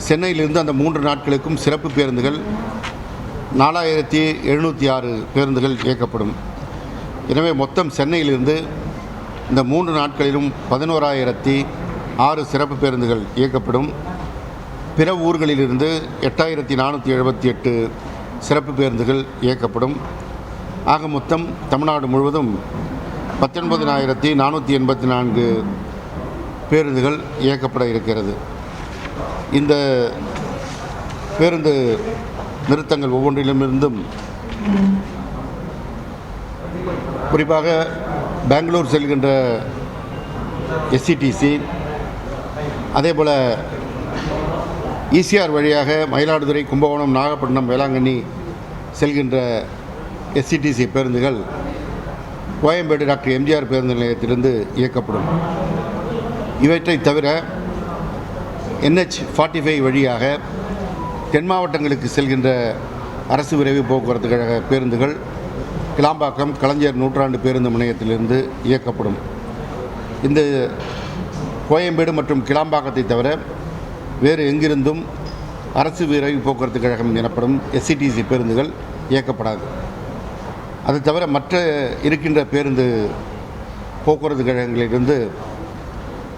சென்னையிலிருந்து அந்த 3 நாட்களுக்கும் சிறப்பு பேருந்துகள் 4706 பேருந்துகள் இயக்கப்படும். எனவே மொத்தம் சென்னையிலிருந்து இந்த 3 நாட்களிலும் 11,006 சிறப்பு பேருந்துகள் இயக்கப்படும். பிற ஊர்களிலிருந்து 8478 சிறப்பு பேருந்துகள் இயக்கப்படும். ஆக மொத்தம் தமிழ்நாடு முழுவதும் 19,484 பேருந்துகள் இயக்கப்பட இருக்கிறது. இந்த பேருந்து நிறுத்தங்கள் ஒவ்வொன்றிலுமிருந்தும் குறிப்பாக பெங்களூர் செல்கின்ற எஸ்சிடிசி, அதேபோல் ஈசிஆர் வழியாக மயிலாடுதுறை, கும்பகோணம், நாகப்பட்டினம், வேளாங்கண்ணி செல்கின்ற எஸ்சிடிசி பேருந்துகள் கோயம்பேடு டாக்டர் எம்ஜிஆர் பேருந்து நிலையத்திலிருந்து இயக்கப்படும். இவற்றை தவிர NH-45 வழியாக தென் மாவட்டங்களுக்கு செல்கின்ற அரசு விரைவு போக்குவரத்து கழக பேருந்துகள் கிளாம்பாக்கம் கலைஞர் நூற்றாண்டு பேருந்து முனையத்திலிருந்து இயக்கப்படும். இந்த கோயம்பேடு மற்றும் கிளாம்பாக்கத்தை தவிர வேறு எங்கிருந்தும் அரசு விரைவு போக்குவரத்து கழகம் எனப்படும் எஸ்சிடிசி பேருந்துகள் இயக்கப்படாது. அது தவிர மற்ற இருக்கின்ற பேருந்து போக்குவரத்து கழகங்களிலிருந்து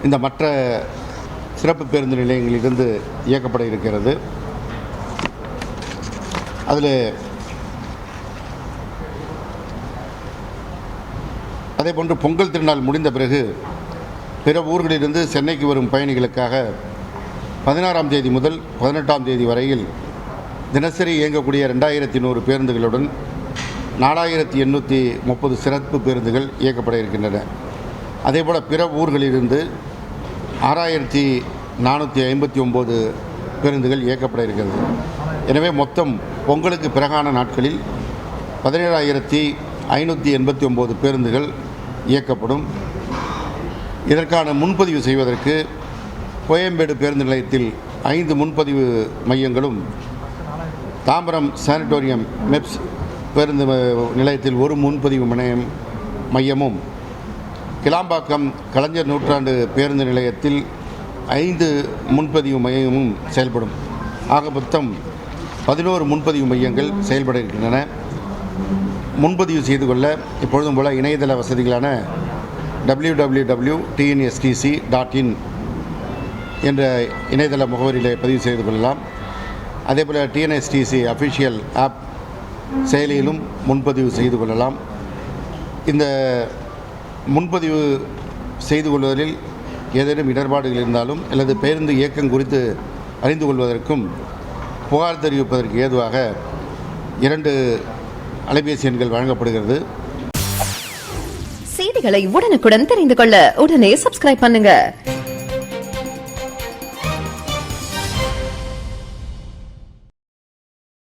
இந்த மற்ற சிறப்பு பேருந்து நிலையங்களிலிருந்து இயக்கப்பட இருக்கிறது. அதில் அதேபோன்று பொங்கல் திருநாள் முடிந்த பிறகு பிற ஊர்களிலிருந்து சென்னைக்கு வரும் பயணிகளுக்காக 16ஆம் தேதி முதல் 18ஆம் தேதி வரையில் தினசரி இயங்கக்கூடிய 2100 பேருந்துகளுடன் 4830 சிறப்பு பேருந்துகள் இயக்கப்பட இருக்கின்றன. அதேபோல் பிற ஊர்களிலிருந்து 6459 பேருந்துகள் இயக்கப்பட இருக்கிறது. எனவே மொத்தம் பொங்கலுக்கு பிறகான நாட்களில் 17,589 பேருந்துகள் இயக்கப்படும். இதற்கான முன்பதிவு செய்வதற்கு கோயம்பேடு பேருந்து நிலையத்தில் 5 முன்பதிவு மையங்களும், தாம்பரம் சானிட்டோரியம் மெப்ஸ் பேருந்து நிலையத்தில் 1 முன்பதிவு மையமும், கிளாம்பாக்கம் கலைஞர் நூற்றாண்டு பேருந்து நிலையத்தில் 5 முன்பதிவு மையமும் செயல்படும். ஆக மொத்தம் 11 முன்பதிவு மையங்கள் செயல்பட இருக்கின்றன. முன்பதிவு செய்து கொள்ள இப்பொழுதும் போல இணையதள வசதிகளான www.tnstc.in என்ற இணையதள முகவரியில் பதிவு செய்து கொள்ளலாம். அதேபோல் TNSTC அஃபிஷியல் ஆப் செயலியிலும் முன்பதிவு செய்து கொள்ளலாம். இந்த முன்பதிவு செய்து கொள்வதில் ஏதேனும் இடர்பாடுகள் இருந்தாலும் அல்லது பேருந்து இயக்கம் குறித்து அறிந்து கொள்வதற்கும் புகார் தெரிவிப்பதற்கு ஏதுவாக 2 அலைபேசி எண்கள் வழங்கப்படுகிறது. செய்திகளை உடனுக்குடன் தெரிந்து கொள்ள உடனே சப்ஸ்கிரைப் பண்ணுங்க.